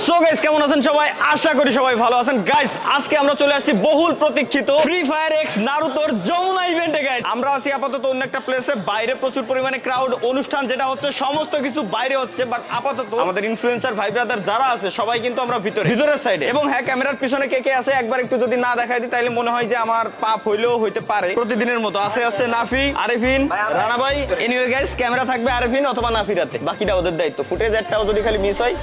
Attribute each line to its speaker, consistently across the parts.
Speaker 1: So guys কেমন আছেন সবাই? আশা করি সবাই ভালো আছেন। গাইস আজকে আমরা চলে আসছি বহুল প্রতীক্ষিত ফ্রি ফায়ার এক্স নারুতোর যমুনা ইভেন্টে। গাইস আমরা আছি আপাতত অন্য একটা প্লেসে, বাইরে প্রচুর পরিমাণে ক্রাউড, অনুষ্ঠান যেটা হচ্ছে সমস্ত কিছু বাইরে হচ্ছে, বাট আপাতত আমাদের ইনফ্লুয়েন্সার ভাই ব্রাদার যারা আছে সবাই কিন্তু আমরা ভিতরের সাইডে। এবং হ্যাঁ, ক্যামেরার পিছনে কে কে আছে একবার একটু যদি না দেখাই দিই তাহলে মনে হয় যে আমার পাপ হইলেও হইতে পারে। প্রতিদিনের মতো আছে নাফি, আরিফিন, রানা ভাই। এনিওয়ে গাইস ক্যামেরা থাকবে আরিফিন অথবা নাফির হাতে, বাকিটা ওদের দায়িত্ব। ফুটেজ একটাও যদি খালি মিস হয়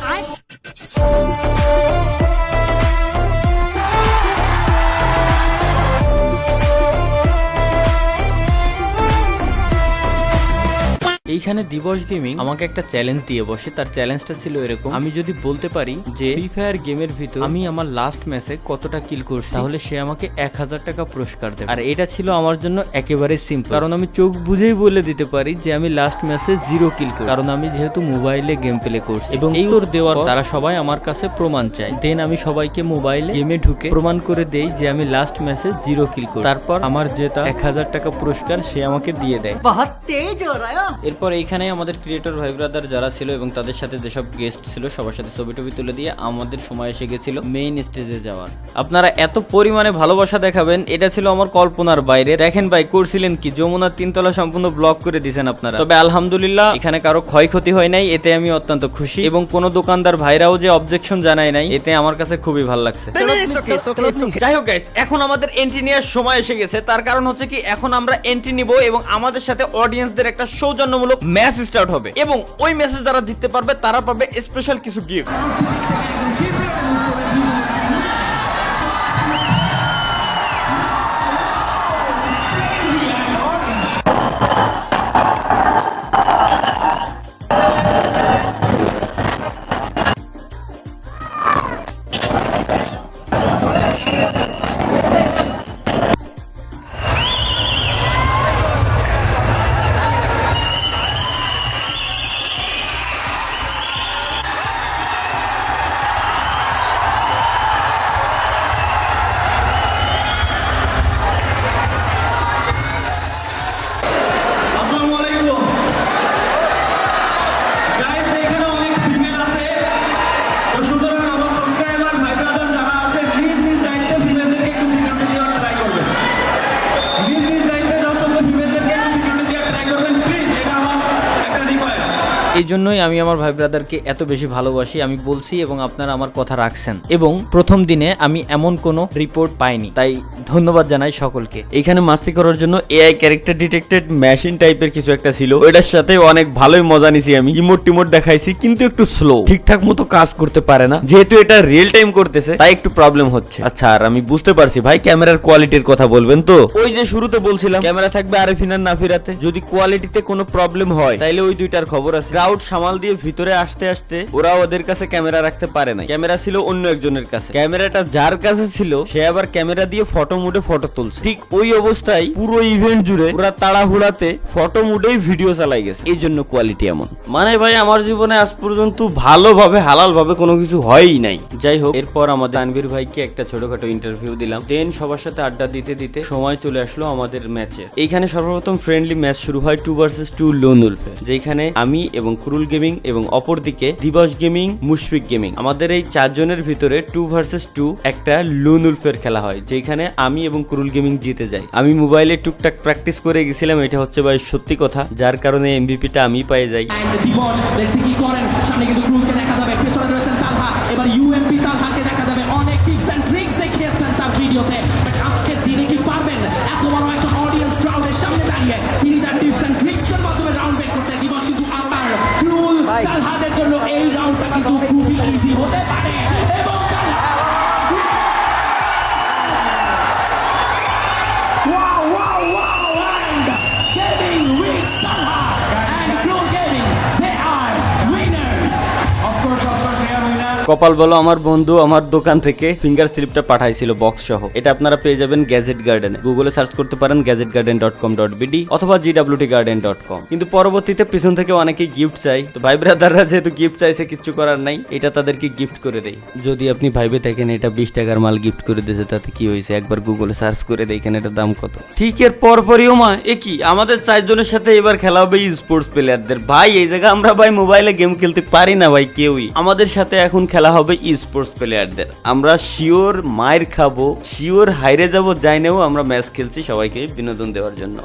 Speaker 2: এইখানে দিবস গেমিং আমাকে একটা চ্যালেঞ্জ দিয়ে বসে। তার চ্যালেঞ্জটা ছিল এরকম, আমি যদি বলতে পারি যে ফ্রি ফায়ার গেমের ভিতর আমি আমার লাস্ট ম্যাচে কতটা কিল করছি তাহলে সে আমাকে 1000 টাকা পুরস্কার দেবে। আর এটা ছিল আমার জন্য একেবারে সিম্পল, কারণ আমি চোখ বুঝেই বলে দিতে পারি যে আমি লাস্ট ম্যাচে 0 কিল করি, কারণ আমি যেহেতু মোবাইলে গেম প্লে করছি। এবং এই উত্তর দেওয়ার পর তারা সবাই আমার কাছে প্রমাণ চায়। দেন আমি সবাইকে মোবাইলে গেমে ঢুকে প্রমাণ করে দেই যে আমি লাস্ট ম্যাচে 0 কিল করি। তারপর আমার জেতা 1000 টাকা পুরস্কার সে আমাকে দিয়ে দেয়। এরপর এইখানে আমাদের ক্রিয়েটর ভাই ব্রাদার যারা ছিল এবং তাদের সাথে যেসব গেস্ট ছিল সবার সাথে ছবি টবি তুলে দিয়ে আমাদের সময় এসে গেছিল মেইন স্টেজে যাওয়ার। আপনারা এত পরিমাণে ভালোবাসা দেখাবেন এটা ছিল আমার কল্পনার বাইরে। দেখেন ভাই করছিলেন কি, যমুনার 3 তলা সম্পূর্ণ ব্লক করে দিয়েছেন আপনারা। তবে আলহামদুলিল্লাহ এখানে কারো ক্ষয়ক্ষতি হয় নাই, এতে আমি অত্যন্ত খুশি। এবং কোন দোকানদার ভাইরাও যে অবজেকশন জানায় নাই, এতে আমার কাছে খুবই ভালো লাগছে। যাই হোক গাইস, এখন আমাদের এন্ট্রি নেওয়ার সময় এসে গেছে। তার কারণ হচ্ছে কি, এখন আমরা এন্ট্রি নিব এবং আমাদের সাথে অডিয়েন্সদের একটা সৌজন্যমূলক ম্যাচ স্টার্ট হবে এবং ওই ম্যাচে যারা জিততে পারবে তারা পাবে স্পেশাল কিছু গিফট। এই জন্যই আমি আমার ভাই ব্রাদারকে এত বেশি ভালোবাসি। আমি বলছি এবং আপনারা আমার কথা রাখছেন। এবং প্রথম দিনে আমি এমন কোনো রিপোর্ট পাইনি, তাই ধন্যবাদ জানাই সকলকে। এখানে মাস্তি করার জন্য এআই ক্যারেক্টার ডিটেক্টেড মেশিন টাইপের কিছু একটা ছিল, ওইটার সাথে অনেক ভালোই মজা নিছি আমি। ইমোট টিমোট দেখাইছি কিন্তু একটু স্লো, ঠিকঠাক মতো কাজ করতে পারে না। যেহেতু এটা রিয়েল টাইম করতেছে তাই একটু প্রবলেম হচ্ছে। আচ্ছা, আর আমি বুঝতে পারছি ভাই ক্যামেরার কোয়ালিটির কথা বলবেন তো। ওই যে শুরুতে বলছিলাম ক্যামেরা থাকবে আরিফিন আর নাফিরাতে, যদি কোয়ালিটিতে কোনো প্রবলেম হয় তাইলে ওই দুইটার খবর আছে। ক্রাউড সামাল দিয়ে ভিতরে আসতে আসতে ওরা ওদের কাছে ক্যামেরা রাখতে পারে না, ক্যামেরা ছিল অন্য একজনের কাছে। ক্যামেরাটা যার কাছে ছিল সে আবার ক্যামেরা দিয়ে ফটো মুডে ফটো তুলছে। ঠিক ওই অবস্থায় পুরো ইভেন্ট জুড়ে ওরা তাড়াহুড়াতে ফটো মুডেই ভিডিও চালাই গেছে, এই জন্য কোয়ালিটি এমন। মানে ভাই আমার জীবনে আজ পর্যন্ত ভালোভাবে হালাল ভাবে কোনো কিছু হয়ই নাই। যাই হোক, এরপর আমাদের তানভীর ভাইকে একটা ছোটখাটো ইন্টারভিউ দিলাম। দেন সবার সাথে আড্ডা দিতে দিতে সময় চলে আসলো আমাদের ম্যাচে। এইখানে সর্বপ্রথম ফ্রেন্ডলি ম্যাচ শুরু হয় 2 vs 2 লোন উলফে, যেখানে আমি এবং ক্রুল গেমিং এবং অপরদিকে দিবস গেমিং, মুশফিক গেমিং, আমাদের এই 4 জনের ভিতরে 2 vs 2 একটা লোন উলফের খেলা হয়, যেখানে আমি এবং ক্রুল গেমিং জিতে যাই। আমি মোবাইলে টুকটাক প্র্যাকটিস করে গেছিলাম, এটা হচ্ছে ভাই সত্যি কথা, যার কারণে এমভিপিটা আমি পাই যাই।
Speaker 3: দিবস দেখছি কি করেন, সামনে কিন্তু ক্রুলকে দেখা যাবে, পেছনে রয়েছেন তালহা, এবার ইউএমপি তালহাকে দেখা যাবে। অনেক টিপস এন্ড ট্রিক্স দেখিয়েছেন তার ভিডিওতে, বাট আজকের দিনে কি পারবেন এত বড় একটা অডিয়েন্স ক্রাউডের সামনে দাঁড়িয়ে তিনি তার টিপস এন্ড ট্রিক্স এর মাধ্যমে রাউন্ড বের করতে? দিবস কিন্তু আবার ক্রুল তালহাদের জন্য এই রাউন্ডটা কিন্তু খুবই ইজি হতে পারে এবং
Speaker 2: কপাল বলো আমার বন্ধু আমার দোকান থেকে ফিঙ্গার স্লিপটা পাঠাইছিল বক্স সহ। এটা আপনারা পেয়ে যাবেন গ্যাজেট গার্ডেনে, গুগলে সার্চ করতে পারেন gadgetgarden.com.bd অথবা gwtgarden.com। কিন্তু পরবর্তীতে পিছন থেকে অনেকেই গিফট চাই, তো ভাই ব্রাদাররা যেহেতু গিফট চাইছে কিচ্ছু করার নাই, এটা তাদেরকে গিফট করে দেই। যদি আপনি ভাইবে থাকেন এটা 20 টাকার মাল গিফট করে দিয়েছে, তাতে কি হয়েছে? একবার গুগলে সার্চ করে দেখেন এটার দাম কত। ঠিক এর পরপরই ওমা এ কি, আমাদের 4 জনের সাথে এবার খেলা হবে স্পোর্টস প্লেয়ারদের। ভাই এই জায়গা আমরা ভাই মোবাইলে গেম খেলতে পারি না ভাই কেউই, আমাদের সাথে এখন খেলা হবে ই স্পোর্টস প্লেয়ারদের। আমরা শিওর মায়ের খাবো, শিওর হাইরে যাব, যাই নেও আমরা ম্যাচ খেলছি সবাইকে বিনোদন দেওয়ার জন্য।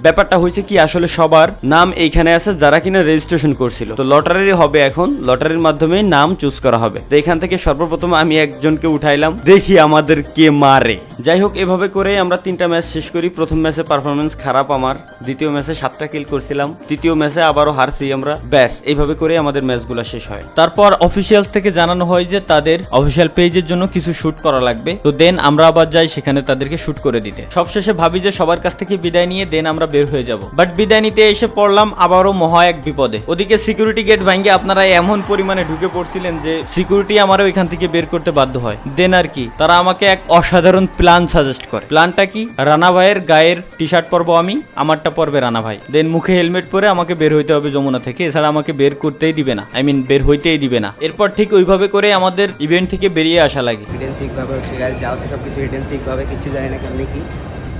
Speaker 2: ব্যাপারটা হয়েছে কি, আসলে সবার নাম এইখানে আছে যারা কিনা রেজিস্ট্রেশন করছিল। তো লটারি হবে, এখন লটারির মাধ্যমে নাম চুজ করা হবে। তো এখান থেকে সর্বপ্রথম আমি একজনকে উঠাইলাম, দেখি আমাদের কে মারে। যাই হোক, এভাবে করে আমরা 3টা ম্যাচ শেষ করি। প্রথম ম্যাচে পারফরমেন্স খারাপ আমার, দ্বিতীয় ম্যাচে 7টা কিল করছিলাম, তৃতীয় ম্যাচে আবারও হারছি আমরা। ব্যাস এইভাবে করে আমাদের ম্যাচগুলো শেষ হয়। তারপর অফিসিয়ালস থেকে জানানো হয় যে তাদের অফিসিয়াল পেজের জন্য কিছু শুট করা লাগবে। তো দেন আমরা আবার যাই সেখানে তাদেরকে শুট করে দিতে। সবশেষে ভাবি যে সবার কাছ থেকে বিদায় নিয়ে দেন আমরা বের হয়ে যাব। বাট বিদায় নিতে এসে পড়লাম আবারও মহা এক বিপদে। ওদিকে সিকিউরিটি গেট ভাঙে আপনারা এমন পরিমাণে ঢুকে পড়ছিলেন যে সিকিউরিটি আমারও এখান থেকে বের করতে বাধ্য হয়। দেন আর কি, তারা আমাকে এক অসাধারণ প্ল্যান সাজেস্ট করে। প্ল্যানটা কি, রানা ভাইয়ের গায়ের টি শার্ট পরবো আমি, আমারটা পরবে রানা ভাই। দেন মুখে হেলমেট পরে আমাকে বের হইতে হবে যমুনা থেকে, এছাড়া আমাকে বের করতেই দিবে না, বের হইতেই দিবে না। এরপর ঠিক ওইভাবে করে আমাদের ইভেন্ট থেকে বেরিয়ে আসা লাগে।
Speaker 4: হিডেন্সিক ভাবে হচ্ছে গাইস, যা হচ্ছে সব কিছু হিডেন্সিক ভাবে, কিছু জানি না কেমনি কি।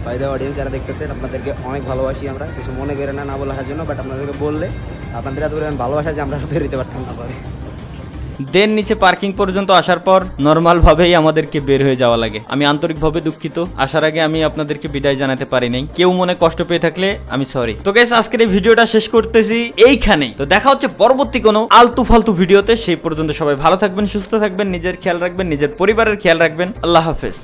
Speaker 4: বাইদা অডিয়েন্স যারা দেখতেছেন আপনাদেরকে অনেক ভালোবাসি আমরা, কিছু মনে করে না বলার জন্য, বাট আপনাদেরকে বললে আপনাদের এত পরিমাণ ভালোবাসা যে আমরা বেরোতে পারতাম না পরে।
Speaker 2: দেন নিচে পার্কিং পর্যন্ত আসার পর নর্মাল ভাবেই আমাদেরকে বের হয়ে যাওয়া লাগে। আমি আন্তরিকভাবে দুঃখিত, আসার আগে আমি আপনাদেরকে বিদায় জানাতে পারি নাই। কেউ মনে কষ্ট পেয়ে থাকলে আমি সরি। তো গাইস, আজকের এই ভিডিওটা শেষ করতেছি এইখানেই। তো দেখা হচ্ছে পরবর্তী কোনো আলতু ফালতু ভিডিওতে। সেই পর্যন্ত সবাই ভালো থাকবেন, সুস্থ থাকবেন, নিজের খেয়াল রাখবেন, নিজের পরিবারের খেয়াল রাখবেন। আল্লাহ হাফেজ।